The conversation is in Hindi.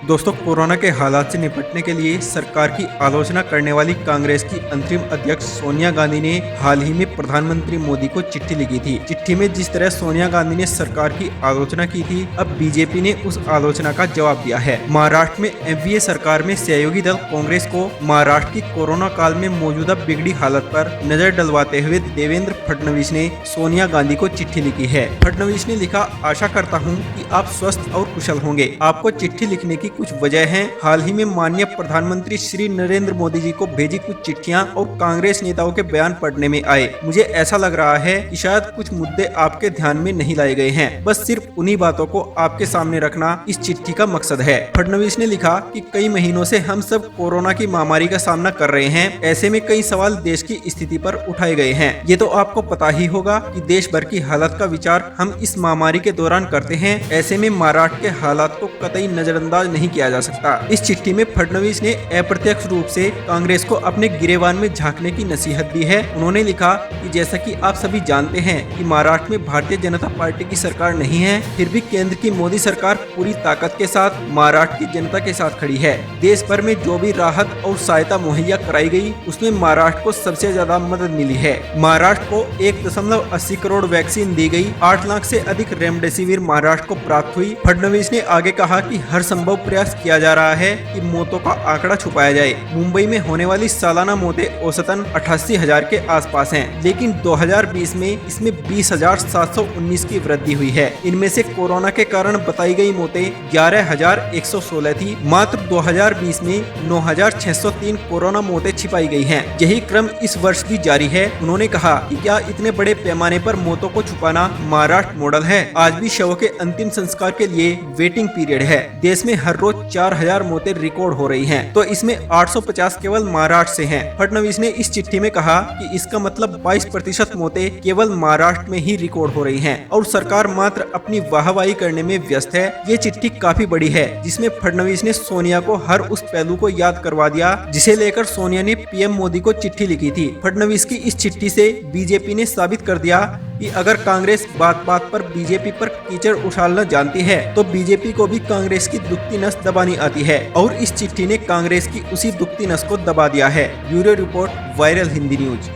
दोस्तों, कोरोना के हालात से निपटने के लिए सरकार की आलोचना करने वाली कांग्रेस की अंतरिम अध्यक्ष सोनिया गांधी ने हाल ही में प्रधानमंत्री मोदी को चिट्ठी लिखी थी। चिट्ठी में जिस तरह सोनिया गांधी ने सरकार की आलोचना की थी, अब बीजेपी ने उस आलोचना का जवाब दिया है। महाराष्ट्र में एनडीए सरकार में सहयोगी दल कांग्रेस को महाराष्ट्र की कोरोना काल में मौजूदा बिगड़ी हालत पर नजर डलवाते हुए देवेंद्र फडणवीस ने सोनिया गांधी को चिट्ठी लिखी है। फडणवीस ने लिखा, आशा करता हूँ कि आप स्वस्थ और कुशल होंगे। आपको चिट्ठी लिखने की कुछ वजह है। हाल ही में माननीय प्रधानमंत्री श्री नरेंद्र मोदी जी को भेजी कुछ चिट्ठियां और कांग्रेस नेताओं के बयान पढ़ने में आए। मुझे ऐसा लग रहा है कि शायद कुछ मुद्दे आपके ध्यान में नहीं लाए गए हैं। बस सिर्फ उन्हीं बातों को आपके सामने रखना इस चिट्ठी का मकसद है। फडणवीस ने लिखा कि कई महीनों से हम सब कोरोना की महामारी का सामना कर रहे हैं। ऐसे में कई सवाल देश की स्थिति पर उठाए गए हैं। ये तो आपको पता ही होगा कि देश भर की हालत का विचार हम इस महामारी के दौरान करते हैं। ऐसे में महाराष्ट्र के हालात को कतई नजरअंदाज नहीं किया जा सकता। इस चिट्ठी में फडणवीस ने अप्रत्यक्ष रूप से कांग्रेस को अपने गिरेबान में झांकने की नसीहत दी है। उन्होंने लिखा कि जैसा कि आप सभी जानते हैं कि महाराष्ट्र में भारतीय जनता पार्टी की सरकार नहीं है, फिर भी केंद्र की मोदी सरकार पूरी ताकत के साथ महाराष्ट्र की जनता के साथ खड़ी है। देश भर में जो भी राहत और सहायता मुहैया कराई गई, उसमें महाराष्ट्र को सबसे ज्यादा मदद मिली है। महाराष्ट्र को 1.80 करोड़ वैक्सीन दी गई। 8 लाख से अधिक रेमडेसिविर महाराष्ट्र को प्राप्त हुई। फडणवीस ने आगे कहा कि हर संभव प्रयास किया जा रहा है कि मौतों का आंकड़ा छुपाया जाए। मुंबई में होने वाली सालाना मौतें औसतन 88,000 के आसपास हैं, लेकिन 2020 में इसमें 20,719 की वृद्धि हुई है। इनमें से कोरोना के कारण बताई गई मौतें 11,116 थी। मात्र 2020 में 9,603 कोरोना मौतें छिपाई गई हैं। यही क्रम इस वर्ष भी जारी है। उन्होंने कहा कि क्या इतने बड़े पैमाने पर मौतों को छुपाना महाराष्ट्र मॉडल है? आज भी शवों के अंतिम संस्कार के लिए वेटिंग पीरियड है। देश में हर रोज 4,000 मौतें रिकॉर्ड हो रही हैं, तो इसमें 850 केवल महाराष्ट्र से हैं। फडणवीस ने इस चिट्ठी में कहा कि इसका मतलब 22% मौतें केवल महाराष्ट्र में ही रिकॉर्ड हो रही हैं और सरकार मात्र अपनी वाहवाही करने में व्यस्त है। ये चिट्ठी काफी बड़ी है, जिसमें फडणवीस ने सोनिया को हर उस पहलू को याद करवा दिया जिसे लेकर सोनिया ने पीएम मोदी को चिट्ठी लिखी थी। फडणवीस की इस चिट्ठी से बीजेपी ने साबित कर दिया कि अगर कांग्रेस बात बात पर बीजेपी पर कीचड़ उछालना जानती है, तो बीजेपी को भी कांग्रेस की दुखती नस दबानी आती है और इस चिट्ठी ने कांग्रेस की उसी दुखती नस को दबा दिया है। Bureau report, viral Hindi news.